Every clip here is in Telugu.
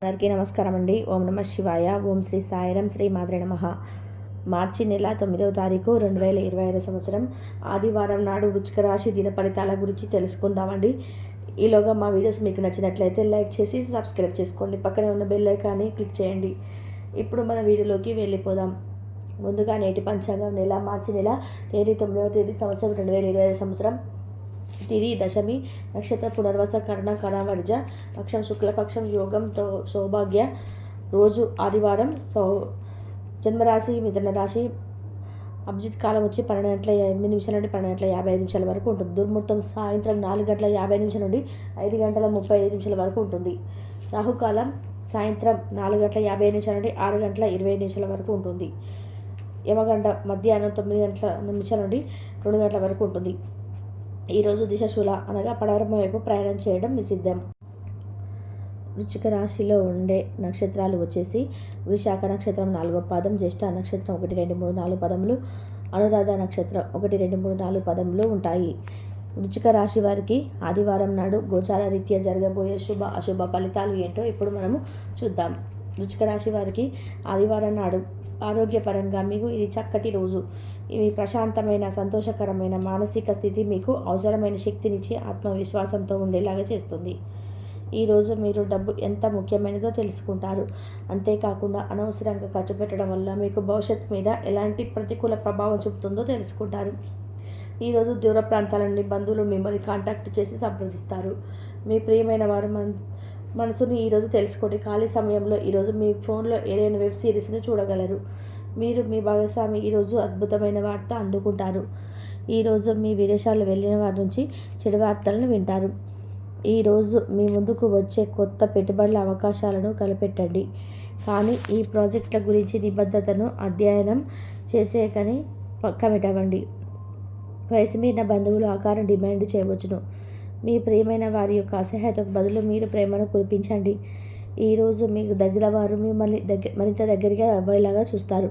అందరికీ నమస్కారం అండి. ఓం నమ శివాయ. ఓం శ్రీ సాయిరం. శ్రీ మాత్రే నమః. మార్చి నెల 9వ తారీఖు 2025 సంవత్సరం ఆదివారం నాడు వృశ్చిక రాశి దిన ఫలితాల గురించి తెలుసుకుందామండి. ఈలోగా మా వీడియోస్ మీకు నచ్చినట్లయితే లైక్ చేసి సబ్స్క్రైబ్ చేసుకోండి. పక్కనే ఉన్న బెల్ ఐకాన్ని క్లిక్ చేయండి. ఇప్పుడు మన వీడియోలోకి వెళ్ళిపోదాం. ముందుగా నేటి పంచాంగం నెల మార్చి నెల తేదీ 9వ తేదీ సంవత్సరం 2025 సంవత్సరం. తిరి దశమి నక్షత్ర పునర్వస కర్ణ కరవర్జ పక్షం శుక్లపక్షం యోగంతో సౌభాగ్య రోజు ఆదివారం. జన్మరాశి మిథున రాశి. అభిజిత్ కాలం వచ్చి 12:08 నుండి 12:55 వరకు ఉంటుంది. దుర్ముహూర్తం సాయంత్రం 4:50 నుండి 5:35 వరకు ఉంటుంది. రాహుకాలం సాయంత్రం 4:50 నుండి 6:20 వరకు ఉంటుంది. యమగంట మధ్యాహ్నం 9 నుండి 2 వరకు ఉంటుంది. ఈరోజు దిశశూల అనగా పడమర వైపు ప్రయాణం చేయడం నిషిద్ధం. వృశ్చిక రాశిలో ఉండే నక్షత్రాలు వచ్చేసి విశాఖ నక్షత్రం 4వ పాదం, జ్యేష్ఠ నక్షత్రం 1, 2, 3, 4 పదములు, అనురాధ నక్షత్రం 1, 2, 3, 4 పదములు ఉంటాయి. వృశ్చిక రాశి వారికి ఆదివారం నాడు గోచార రీత్యా జరగబోయే శుభ అశుభ ఫలితాలు ఏంటో ఇప్పుడు మనము చూద్దాం. వృశ్చిక రాశి వారికి ఆదివారం నాడు ఆరోగ్యపరంగా మీకు ఇది చక్కటి రోజు. ఇవి ప్రశాంతమైన సంతోషకరమైన మానసిక స్థితి మీకు అవసరమైన శక్తినిచ్చి ఆత్మవిశ్వాసంతో ఉండేలాగా చేస్తుంది. ఈరోజు మీరు డబ్బు ఎంత ముఖ్యమైనదో తెలుసుకుంటారు. అంతేకాకుండా అనవసరంగా ఖర్చు పెట్టడం వల్ల మీకు భవిష్యత్తు మీద ఎలాంటి ప్రతికూల ప్రభావం చూపుతుందో తెలుసుకుంటారు. ఈరోజు దూర ప్రాంతాల నుండి బంధువులు మిమ్మల్ని కాంటాక్ట్ చేసి సంప్రదిస్తారు. మీ ప్రియమైన వారు మనసుని ఈరోజు తెలుసుకోండి. ఖాళీ సమయంలో ఈరోజు మీ ఫోన్లో ఏదైనా వెబ్ సిరీస్ని చూడగలరు. మీరు మీ భాగస్వామి ఈరోజు అద్భుతమైన వార్త అందుకుంటారు. ఈరోజు మీ విదేశాలు వెళ్ళిన వారి నుంచి చెడు వార్తలను వింటారు. ఈరోజు మీ ముందుకు వచ్చే కొత్త పెట్టుబడుల అవకాశాలను కనిపెట్టండి. కానీ ఈ ప్రాజెక్టుల గురించి నిబద్ధతను అధ్యయనం చేసేకని పక్కమిటవండి. వయసు మీరిన బంధువులు ఆకారం డిమాండ్ చేయవచ్చును. మీ ప్రియమైన వారి యొక్క అసహ్యతకు బదులు మీరు ప్రేమను కురిపించండి. ఈరోజు మీకు దగ్గర వారు మిమ్మల్ని మరింత దగ్గరగా అవ్వేలాగా చూస్తారు.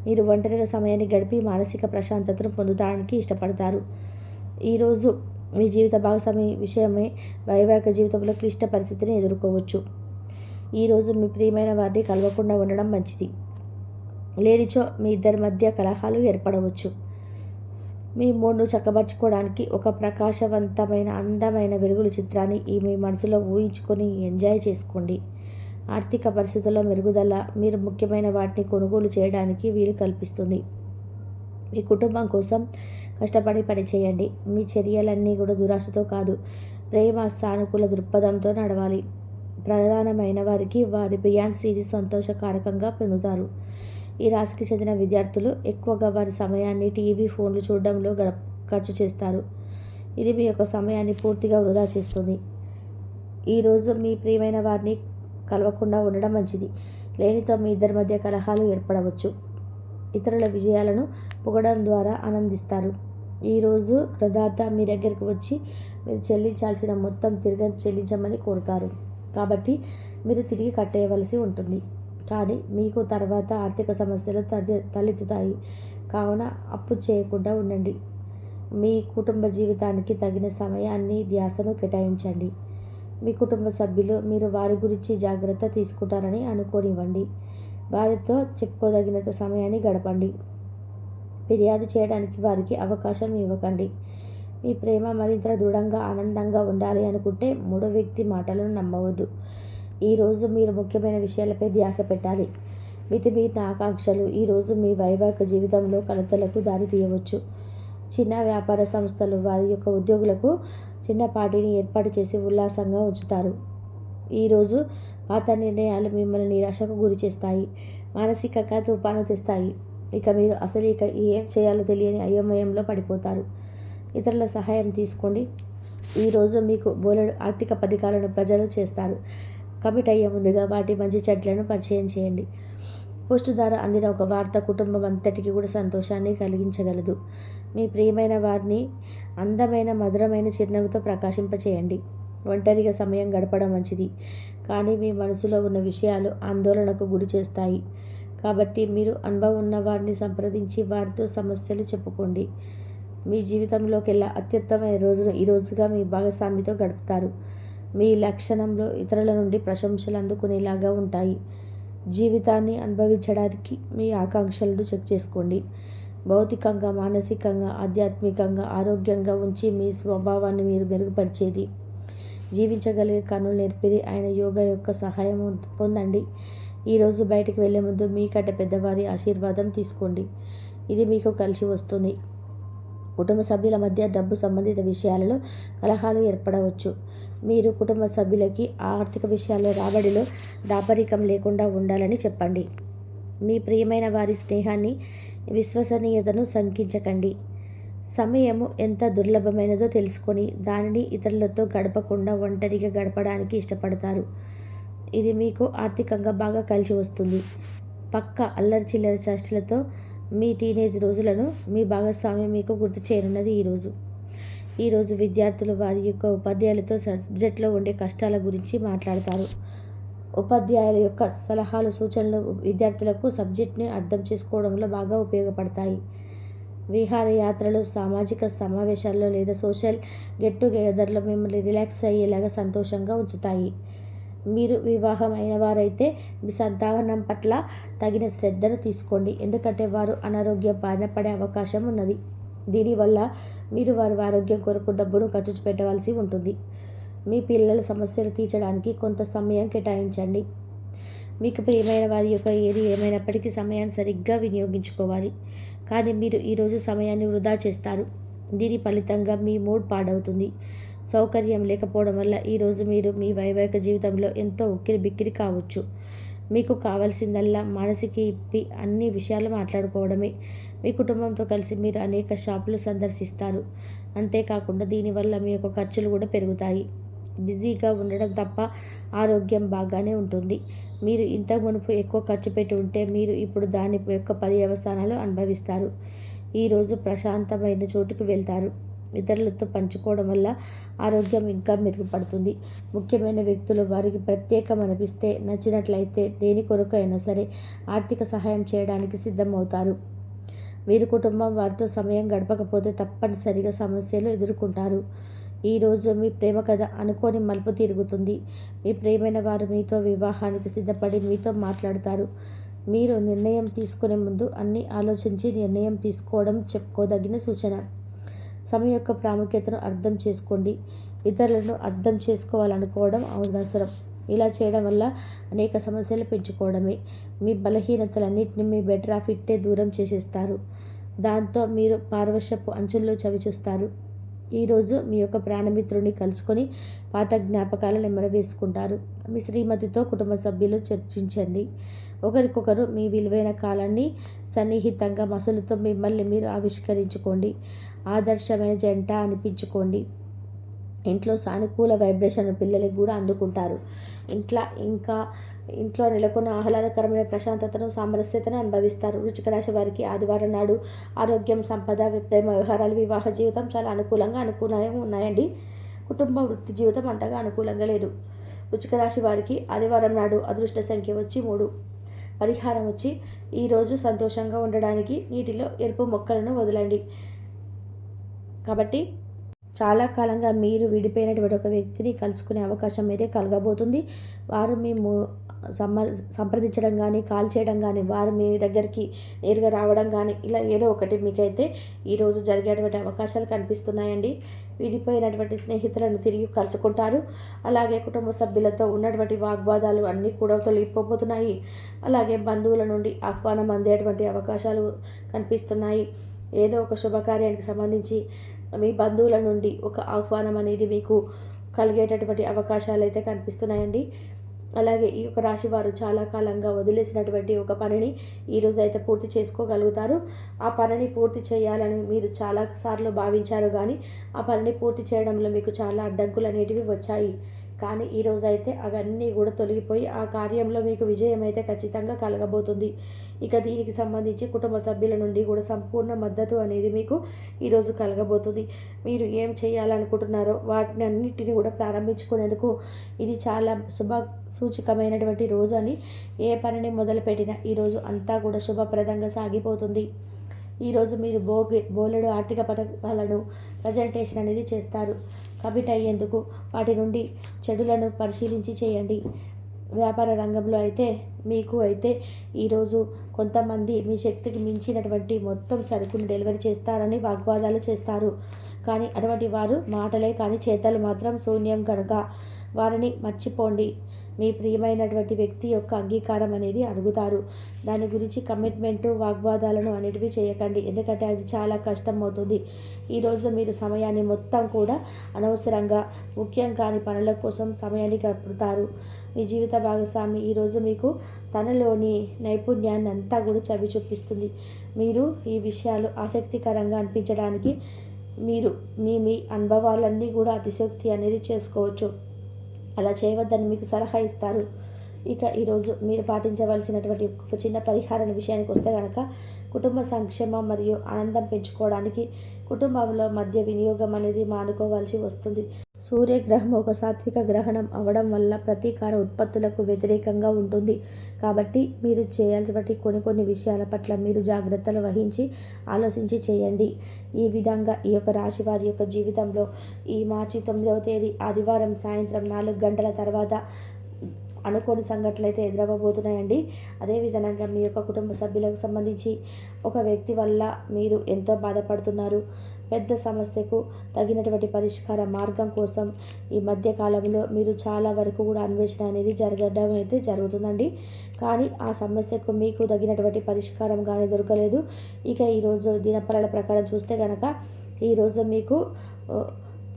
మీరు ఒంటరిగా సమయాన్ని గడిపి మానసిక ప్రశాంతతను పొందడానికి ఇష్టపడతారు. ఈరోజు మీ జీవిత భాగస్వామి విషయమే వైవాహిక జీవితంలో క్లిష్ట పరిస్థితిని ఎదుర్కోవచ్చు. ఈరోజు మీ ప్రియమైన వారిని కలవకుండా ఉండడం మంచిది. లేనిచో మీ ఇద్దరి మధ్య కలహాలు ఏర్పడవచ్చు. మీ మూడ్ను చక్కబరుచుకోవడానికి ఒక ప్రకాశవంతమైన అందమైన వెలుగుల చిత్రాన్ని మీ మనసులో ఊహించుకొని ఎంజాయ్ చేసుకోండి. ఆర్థిక పరిస్థితుల్లో మెరుగుదల మీరు ముఖ్యమైన వాటిని కొనుగోలు చేయడానికి వీలు కల్పిస్తుంది. మీ కుటుంబం కోసం కష్టపడి పనిచేయండి. మీ చర్యలన్నీ కూడా దురాశతో కాదు, ప్రేమ సానుకూల దృక్పథంతో నడవాలి. ప్రధానమైన వారికి వారి ప్రియాన్సీ ఇది సంతోషకారకంగా పొందుతారు. ఈ రాశికి చెందిన విద్యార్థులు ఎక్కువగా వారి సమయాన్ని టీవీ, ఫోన్లు చూడడంలో ఖర్చు చేస్తారు. ఇది మీ యొక్క సమయాన్ని పూర్తిగా వృధా చేస్తుంది. ఈరోజు మీ ప్రియమైన వారిని కలవకుండా ఉండడం మంచిది. లేనితో మీ ఇద్దరి మధ్య కలహాలు ఏర్పడవచ్చు. ఇతరుల విజయాలను పొగడం ద్వారా ఆనందిస్తారు. ఈరోజు ప్రదాత మీ దగ్గరికి వచ్చి మీరు చెల్లించాల్సిన మొత్తం తిరిగి చెల్లించమని కోరుతారు. కాబట్టి మీరు తిరిగి కట్టేయవలసి ఉంటుంది. కానీ మీకు తర్వాత ఆర్థిక సమస్యలు తలెత్తుతాయి. కావున అప్పు చేయకుండా ఉండండి. మీ కుటుంబ జీవితానికి తగిన సమయాన్ని ధ్యాసను కేటాయించండి. మీ కుటుంబ సభ్యులు మీరు వారి గురించి జాగ్రత్త తీసుకుంటారని అనుకోనివ్వండి. వారితో చెప్పుకోదగినంత సమయాన్ని గడపండి. ఫిర్యాదు చేయడానికి వారికి అవకాశం ఇవ్వకండి. మీ ప్రేమ మరింత దృఢంగా ఆనందంగా ఉండాలి అనుకుంటే మూడో వ్యక్తి మాటలను నమ్మవద్దు. ఈరోజు మీరు ముఖ్యమైన విషయాలపై ధ్యాస పెట్టాలి. మితిమీరిన ఆకాంక్షలు ఈరోజు మీ వైవాహిక జీవితంలో కలతలకు దారి తీయవచ్చు. చిన్న వ్యాపార సంస్థలు వారి యొక్క ఉద్యోగులకు చిన్న పార్టీని ఏర్పాటు చేసి ఉల్లాసంగా ఉంచుతారు. ఈరోజు పాత నిర్ణయాలు మిమ్మల్ని నిరాశకు గురి చేస్తాయి, మానసికంగా తుఫాను తెస్తాయి. ఇక మీరు అసలు ఏం చేయాలో తెలియని అయోమయంలో పడిపోతారు. ఇతరుల సహాయం తీసుకోండి. ఈరోజు మీకు బోలెడు ఆర్థిక పథకాలను ప్రజలు చేస్తారు. కమిట్ అయ్యే ముందుగా వాటి మంచి చెడ్లను పరిచయం చేయండి. పోస్టు ద్వారా అందిన ఒక వార్త కుటుంబం అంతటికి కూడా సంతోషాన్ని కలిగించగలదు. మీ ప్రియమైన వారిని అందమైన మధురమైన చిరునవ్వుతో ప్రకాశింపచేయండి. ఒంటరిగా సమయం గడపడం మంచిది, కానీ మీ మనసులో ఉన్న విషయాలు ఆందోళనకు గురి చేస్తాయి. కాబట్టి మీరు అనుభవం ఉన్న వారిని సంప్రదించి వారితో సమస్యలు చెప్పుకోండి. మీ జీవితంలోకెల్లా అత్యుత్తమైన రోజును ఈరోజుగా మీ భాగస్వామితో గడుపుతారు. మీ లక్షణంలో ఇతరుల నుండి ప్రశంసలు అందుకునేలాగా ఉంటాయి. జీవితాన్ని అనుభవించడానికి మీ ఆకాంక్షలను చెక్ చేసుకోండి. భౌతికంగా, మానసికంగా, ఆధ్యాత్మికంగా ఆరోగ్యంగా ఉంచి మీ స్వభావాన్ని మీరు మెరుగుపరిచేది, జీవించగలిగే కన్నులు నేర్పేది ఆయన యోగా యొక్క సహాయం పొందండి. ఈరోజు బయటికి వెళ్ళే ముందు మీకంటే పెద్దవారి ఆశీర్వాదం తీసుకోండి. ఇది మీకు కలిసి వస్తుంది. కుటుంబ సభ్యుల మధ్య డబ్బు సంబంధిత విషయాలలో కలహాలు ఏర్పడవచ్చు. మీరు కుటుంబ సభ్యులకి ఆర్థిక విషయాల్లో రాబడిలో దాపరికం లేకుండా ఉండాలని చెప్పండి. మీ ప్రియమైన వారి స్నేహాన్ని, విశ్వసనీయతను శంకించకండి. సమయము ఎంత దుర్లభమైనదో తెలుసుకొని దానిని ఇతరులతో గడపకుండా ఒంటరిగా గడపడానికి ఇష్టపడతారు. ఇది మీకు ఆర్థికంగా బాగా కలిసి వస్తుంది. పక్క అల్లరి చిల్లరి చేష్టలతో మీ టీనేజ్ రోజులను మీ భాగస్వామ్యం మీకు గుర్తు చేయనున్నది. ఈరోజు విద్యార్థులు వారి యొక్క ఉపాధ్యాయులతో సబ్జెక్ట్లో ఉండే కష్టాల గురించి మాట్లాడతారు. ఉపాధ్యాయుల యొక్క సలహాలు, సూచనలు విద్యార్థులకు సబ్జెక్ట్ని అర్థం చేసుకోవడంలో బాగా ఉపయోగపడతాయి. విహారయాత్రలు, సామాజిక సమావేశాల్లో లేదా సోషల్ గెట్ టుగెదర్లో మిమ్మల్ని రిలాక్స్ అయ్యేలాగా సంతోషంగా ఉంచుతాయి. మీరు వివాహం అయిన వారైతే మీ సంతానం పట్ల తగిన శ్రద్ధను తీసుకోండి, ఎందుకంటే వారు అనారోగ్యం బారిన పడే అవకాశం ఉన్నది. దీనివల్ల మీరు వారి ఆరోగ్యం కొరకు డబ్బును ఖర్చు పెట్టవలసి ఉంటుంది. మీ పిల్లల సమస్యలు తీర్చడానికి కొంత సమయం కేటాయించండి. మీకు ప్రియమైన వారి యొక్క ఏది ఏమైనప్పటికీ సమయాన్ని సరిగ్గా వినియోగించుకోవాలి. కానీ మీరు ఈరోజు సమయాన్ని వృధా చేస్తారు. దీని ఫలితంగా మీ మూడ్ పాడవుతుంది. సౌకర్యం లేకపోవడం వల్ల ఈరోజు మీరు మీ వైవాహిక జీవితంలో ఎంతో ఉక్కిరి బిక్కిరి కావచ్చు. మీకు కావాల్సిందల్లా మనసుకి ఇప్పి అన్ని విషయాలు మాట్లాడుకోవడమే. మీ కుటుంబంతో కలిసి మీరు అనేక షాపులు సందర్శిస్తారు. అంతేకాకుండా దీనివల్ల మీ యొక్క ఖర్చులు కూడా పెరుగుతాయి. బిజీగా ఉండడం తప్ప ఆరోగ్యం బాగానే ఉంటుంది. మీరు ఇంతకు మునుపు ఎక్కువ ఖర్చు పెట్టి ఉంటే మీరు ఇప్పుడు దాని యొక్క పర్యవసానాలు అనుభవిస్తారు. ఈరోజు ప్రశాంతమైన చోటుకు వెళ్తారు. ఇతరులతో పంచుకోవడం వల్ల ఆరోగ్యం ఇంకా మెరుగుపడుతుంది. ముఖ్యమైన వ్యక్తులు వారికి ప్రత్యేకం అనిపిస్తే, నచ్చినట్లయితే దేని కొరకు అయినా సరే ఆర్థిక సహాయం చేయడానికి సిద్ధమవుతారు. మీరు కుటుంబం వారితో సమయం గడపకపోతే తప్పనిసరిగా సమస్యలు ఎదుర్కొంటారు. ఈరోజు మీ ప్రేమ కథ అనుకోని మలుపు తిరుగుతుంది. మీ ప్రియమైన వారు మీతో వివాహానికి సిద్ధపడి మీతో మాట్లాడతారు. మీరు నిర్ణయం తీసుకునే ముందు అన్నీ ఆలోచించి నిర్ణయం తీసుకోవడం చెప్పుకోదగిన సూచన. సమయం యొక్క ప్రాముఖ్యతను అర్థం చేసుకోండి. ఇతరులను అర్థం చేసుకోవాలనుకోవడం అవసరం. ఇలా చేయడం వల్ల అనేక సమస్యలు పెంచుకోవడమే. మీ బలహీనతలన్నింటినీ మీ బెటర్ ఆఫ్ ఇట్టే దూరం చేసేస్తారు. దాంతో మీరు పారవశ్యపు అంచుల్లో చవిచూస్తారు. ఈరోజు మీ యొక్క ప్రాణమిత్రుని కలుసుకొని పాత జ్ఞాపకాలు నెమరవేసుకుంటారు. మీ శ్రీమతితో కుటుంబ సభ్యులు చర్చించండి. ఒకరికొకరు మీ విలువైన కాలాన్ని సన్నిహితంగా మసులుతో మిమ్మల్ని మీరు ఆవిష్కరించుకోండి. ఆదర్శమైన జంట అనిపించుకోండి. ఇంట్లో సానుకూల వైబ్రేషన్ పిల్లలకి కూడా అందుకుంటారు. ఇంట్లో నెలకొన్న ఆహ్లాదకరమైన ప్రశాంతతను, సామరస్యతను అనుభవిస్తారు. వృశ్చిక రాశి వారికి ఆదివారం నాడు ఆరోగ్యం, సంపద, ప్రేమ వ్యవహారాలు, వివాహ జీవితం చాలా అనుకూలంగా ఉన్నాయండి. కుటుంబ వృత్తి జీవితం అంతగా అనుకూలంగా లేదు. వృశ్చిక రాశి వారికి ఆదివారం నాడు అదృష్ట సంఖ్య వచ్చి 3. పరిహారం వచ్చి ఈరోజు సంతోషంగా ఉండడానికి నీటిలో ఎరుపు మొక్కలను వదలండి. కాబట్టి చాలా కాలంగా మీరు విడిపోయినటువంటి ఒక వ్యక్తిని కలుసుకునే అవకాశం అయితే కలగబోతుంది. వారు మేము సంప్రదించడం కానీ, కాల్ చేయడం కానీ, వారు మీ దగ్గరికి నేరుగా రావడం కానీ, ఇలా ఏదో ఒకటి మీకైతే ఈరోజు జరిగేటువంటి అవకాశాలు కనిపిస్తున్నాయండి. విడిపోయినటువంటి స్నేహితులను తిరిగి కలుసుకుంటారు. అలాగే కుటుంబ సభ్యులతో ఉన్నటువంటి వాగ్వాదాలు అన్నీ కూడా తొలగిపోతున్నాయి. అలాగే బంధువుల నుండి ఆహ్వానం అందేటువంటి అవకాశాలు కనిపిస్తున్నాయి. ఏదో ఒక శుభకార్యానికి సంబంధించి మీ బంధువుల నుండి ఒక ఆహ్వానం అనేది మీకు కలిగేటటువంటి అవకాశాలు అయితే కనిపిస్తున్నాయండి. అలాగే ఈ యొక్క రాశి వారు చాలా కాలంగా వదిలేసినటువంటి ఒక పనిని ఈరోజు అయితే పూర్తి చేసుకోగలుగుతారు. ఆ పనిని పూర్తి చేయాలని మీరు చాలా సార్లు భావించారు, కానీ ఆ పనిని పూర్తి చేయడంలో మీకు చాలా అడ్డంకులు అనేటివి వచ్చాయి. కానీ ఈరోజు అయితే అవన్నీ కూడా తొలగిపోయి ఆ కార్యంలో మీకు విజయం అయితే ఖచ్చితంగా కలగబోతుంది. ఇక దీనికి సంబంధించి కుటుంబ సభ్యుల నుండి కూడా సంపూర్ణ మద్దతు అనేది మీకు ఈరోజు కలగబోతుంది. మీరు ఏం చేయాలనుకుంటున్నారో వాటిని అన్నిటిని కూడా ప్రారంభించుకునేందుకు ఇది చాలా శుభ సూచకమైనటువంటి రోజు అని, ఏ పనిని మొదలుపెట్టినా ఈరోజు అంతా కూడా శుభప్రదంగా సాగిపోతుంది. ఈరోజు మీరు బోలెడు ఆర్థిక పథకాలను ప్రజెంటేషన్ అనేది చేస్తారు. కమిట్ అయ్యేందుకు వాటి నుండి చెడులను పరిశీలించి చేయండి. వ్యాపార రంగంలో అయితే మీకు అయితే ఈరోజు కొంతమంది మీ శక్తికి మించినటువంటి మొత్తం సరుకును డెలివరీ చేస్తారని వాగ్వాదాలు చేస్తారు. కానీ అటువంటి వారు మాటలే కానీ చేతలు మాత్రం శూన్యం కనుక వారిని మర్చిపోండి. మీ ప్రియమైనటువంటి వ్యక్తి యొక్క అంగీకారం అనేది అడుగుతారు. దాని గురించి కమిట్మెంటు వాగ్వాదాలను అనేటివి చేయకండి, ఎందుకంటే అది చాలా కష్టం అవుతుంది. ఈరోజు మీరు సమయాన్ని మొత్తం కూడా అనవసరంగా ముఖ్యం కాని పనుల కోసం సమయాన్ని గడుపుతారు. మీ జీవిత భాగస్వామి ఈరోజు మీకు తనలోని నైపుణ్యాన్ని అంతా కూడా చవి చూపిస్తుంది. మీరు ఈ విషయాలు ఆసక్తికరంగా అనిపించడానికి మీరు మీ అనుభవాలన్నీ కూడా అతిశయోక్తి అనేది చేసుకోవచ్చు. అలా చేయవద్దని మీకు సలహా ఇస్తారు. ఇక ఈరోజు మీరు పాటించవలసినటువంటి ఒక చిన్న పరిహారం విషయానికి వస్తే కనుక కుటుంబ సంక్షేమం మరియు ఆనందం పెంచుకోవడానికి కుటుంబంలో మధ్య వినియోగం అనేది మానుకోవాల్సి వస్తుంది. సూర్యగ్రహం ఒక సాత్విక గ్రహణం అవడం వల్ల ప్రతీకార ఉత్పత్తులకు వ్యతిరేకంగా ఉంటుంది. కాబట్టి మీరు చేయాల్సినటువంటి కొన్ని విషయాల పట్ల మీరు జాగ్రత్తలు వహించి ఆలోచించి చేయండి. ఈ విధంగా ఈ యొక్క రాశి వారి యొక్క జీవితంలో ఈ మార్చి 9వ తేదీ ఆదివారం సాయంత్రం 4 గంటల తర్వాత అనుకోని సంఘటనలు అయితే ఎదురవ్వబోతున్నాయండి. అదేవిధంగా మీ యొక్క కుటుంబ సభ్యులకు సంబంధించి ఒక వ్యక్తి వల్ల మీరు ఎంతో బాధపడుతున్నారు. పెద్ద సమస్యకు తగినటువంటి పరిష్కార మార్గం కోసం ఈ మధ్య కాలంలో మీరు చాలా వరకు కూడా అన్వేషణ అనేది జరగడం అయితే జరుగుతుందండి. కానీ ఆ సమస్యకు మీకు తగినటువంటి పరిష్కారం కానీ దొరకలేదు. ఇక ఈరోజు దినఫలాల ప్రకారం చూస్తే కనుక ఈరోజు మీకు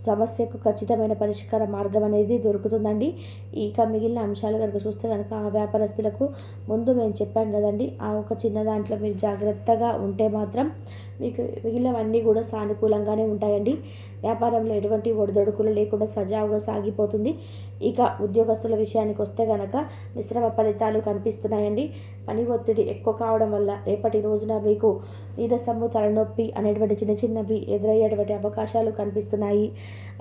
సమస్యకు ఖచ్చితమైన పరిష్కార మార్గం అనేది దొరుకుతుందండి. ఇక మిగిలిన అంశాలు కనుక చూస్తే కనుక ఆ వ్యాపారస్తులకు ముందు మేము చెప్పాం కదండి, ఆ ఒక చిన్న దాంట్లో మీరు జాగ్రత్తగా ఉంటే మాత్రం మీకు మిగిలినవన్నీ కూడా సానుకూలంగానే ఉంటాయండి. వ్యాపారంలో ఎటువంటి ఒడిదొడుకులు లేకుండా సజావుగా సాగిపోతుంది. ఇక ఉద్యోగస్తుల విషయానికి వస్తే కనుక మిశ్రమ ఫలితాలు కనిపిస్తున్నాయండి. పని ఒత్తిడి ఎక్కువ కావడం వల్ల రేపటి రోజున మీకు నీరసము, తలనొప్పి అనేటువంటి చిన్నవి ఎదురయ్యేటువంటి అవకాశాలు కనిపిస్తున్నాయి.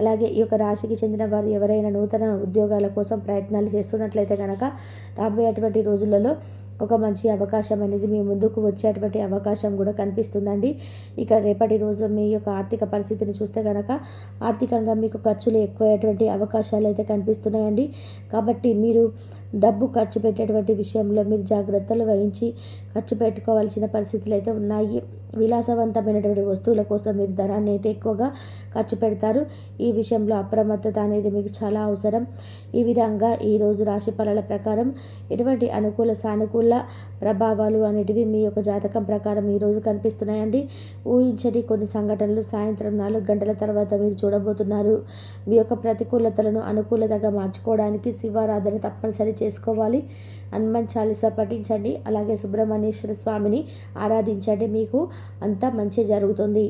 అలాగే ఈ యొక్క రాశికి చెందిన వారు ఎవరైనా నూతన ఉద్యోగాల కోసం ప్రయత్నాలు చేస్తున్నట్లయితే కనుక రాబోయేటువంటి రోజులలో ఒక మంచి అవకాశం అనేది మీ ముందుకు వచ్చేటువంటి అవకాశం కూడా కనిపిస్తుందండి. ఇక రేపటి రోజు మీ యొక్క ఆర్థిక పరిస్థితిని చూస్తే కనుక ఆర్థికంగా మీకు ఖర్చులు ఎక్కువయ్యేటువంటి అవకాశాలు అయితే కనిపిస్తున్నాయండి. కాబట్టి మీరు డబ్బు ఖర్చు పెట్టేటువంటి విషయంలో మీరు జాగ్రత్తలు వహించి ఖర్చు పెట్టుకోవాల్సిన పరిస్థితులు అయితే ఉన్నాయి. విలాసవంతమైనటువంటి వస్తువుల కోసం మీరు ధనాన్ని అయితే ఎక్కువగా ఖర్చు పెడతారు. ఈ విషయంలో అప్రమత్తత అనేది మీకు చాలా అవసరం. ఈ విధంగా ఈరోజు రాశి ఫలాల ప్రకారం ఎటువంటి అనుకూల సానుకూల ప్రభావాలు అనేటివి మీ యొక్క జాతకం ప్రకారం ఈరోజు కనిపిస్తున్నాయండి. ఊహించని కొన్ని సంఘటనలు సాయంత్రం 4 గంటల తర్వాత మీరు చూడబోతున్నారు. మీ యొక్క ప్రతికూలతలను అనుకూలతగా మార్చుకోవడానికి శివారాధన తప్పనిసరి చేసుకోవాలి. హనుమాన్ చాలీసా పఠించండి. అలాగే సుబ్రహ్మణ్యేశ్వర స్వామిని ఆరాధించండి. మీకు అంతా మంచి జరుగుతుంది.